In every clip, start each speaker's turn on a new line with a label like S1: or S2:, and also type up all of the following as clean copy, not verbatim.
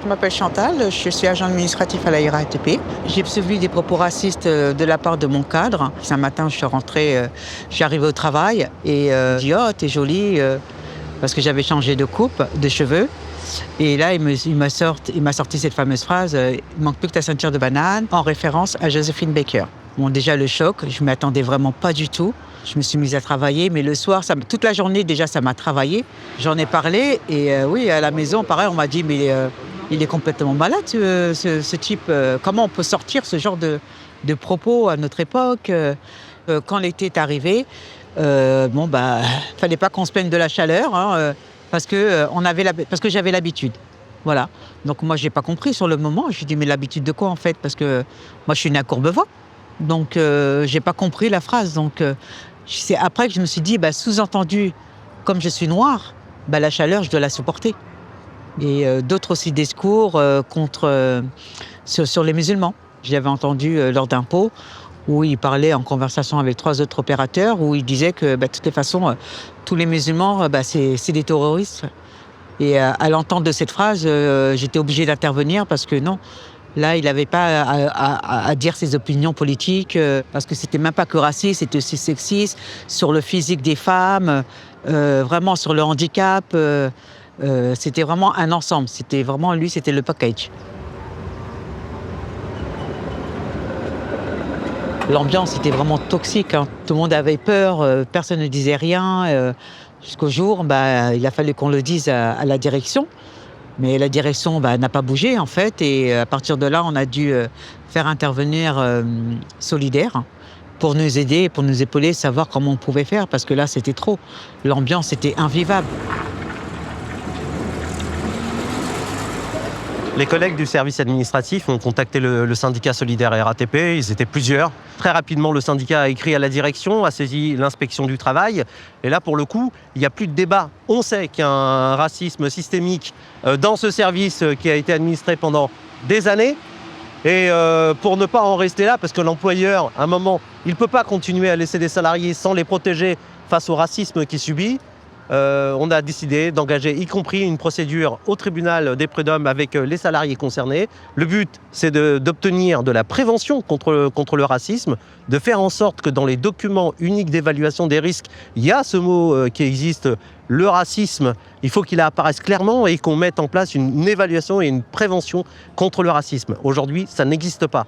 S1: Je m'appelle Chantal, je suis agent administratif à la RATP. J'ai subi des propos racistes de la part de mon cadre. Un matin, je suis rentrée, je suis arrivée au travail et je dis « Oh, t'es jolie » parce que j'avais changé de coupe, de cheveux. Et là, il m'a sorti cette fameuse phrase « Il manque plus que ta ceinture de banane » en référence à Joséphine Baker. Bon, déjà le choc, je ne m'y attendais vraiment pas du tout. Je me suis mise à travailler, mais le soir, toute la journée déjà, ça m'a travaillé. J'en ai parlé et oui, à la maison, pareil, on m'a dit « Mais il est complètement malade, ce type. Comment on peut sortir ce genre de propos à notre époque ?» Quand l'été est arrivé, fallait pas qu'on se plaigne de la chaleur, hein, parce que j'avais l'habitude. Voilà. Donc moi, j'ai pas compris sur le moment. Je lui ai dit « Mais l'habitude de quoi, en fait ?» Parce que moi, je suis née à Courbevoie. Donc, j'ai pas compris la phrase. Donc, c'est après que je me suis dit, sous-entendu, comme je suis noire, la chaleur, je dois la supporter. Et d'autres aussi discours sur les musulmans. J'avais entendu lors d'un pot où il parlait en conversation avec 3 autres opérateurs, où il disait que, de toutes les façons, tous les musulmans, c'est des terroristes. Et à l'entente de cette phrase, j'étais obligée d'intervenir parce que non, là, il n'avait pas à dire ses opinions politiques, parce que c'était même pas que raciste, c'était aussi sexiste, sur le physique des femmes, vraiment sur le handicap. C'était vraiment un ensemble. C'était le package. L'ambiance était vraiment toxique, hein. Tout le monde avait peur, personne ne disait rien. Jusqu'au jour, il a fallu qu'on le dise à la direction. Mais la direction n'a pas bougé, en fait. Et à partir de là, on a dû faire intervenir Solidaire pour nous aider, pour nous épauler, savoir comment on pouvait faire. Parce que là, c'était trop. L'ambiance était invivable.
S2: Les collègues du service administratif ont contacté le syndicat Solidaire RATP, ils étaient plusieurs. Très rapidement, le syndicat a écrit à la direction, a saisi l'inspection du travail. Et là, pour le coup, il n'y a plus de débat. On sait qu'il y a un racisme systémique dans ce service qui a été administré pendant des années. Et pour ne pas en rester là, parce que l'employeur, à un moment, il ne peut pas continuer à laisser des salariés sans les protéger face au racisme qu'il subit, on a décidé d'engager, y compris une procédure au tribunal des prud'hommes avec les salariés concernés. Le but, c'est d'obtenir de la prévention contre le racisme, de faire en sorte que dans les documents uniques d'évaluation des risques, il y a ce mot qui existe, le racisme. Il faut qu'il apparaisse clairement et qu'on mette en place une évaluation et une prévention contre le racisme. Aujourd'hui, ça n'existe pas.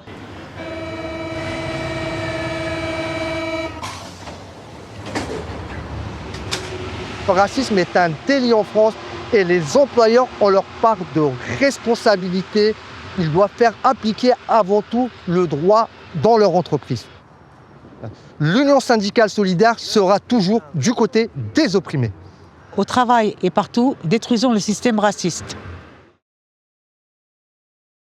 S3: Le racisme est un délit en France et les employeurs ont leur part de responsabilité. Ils doivent faire appliquer avant tout le droit dans leur entreprise. L'Union syndicale solidaire sera toujours du côté des opprimés.
S1: Au travail et partout, détruisons le système raciste.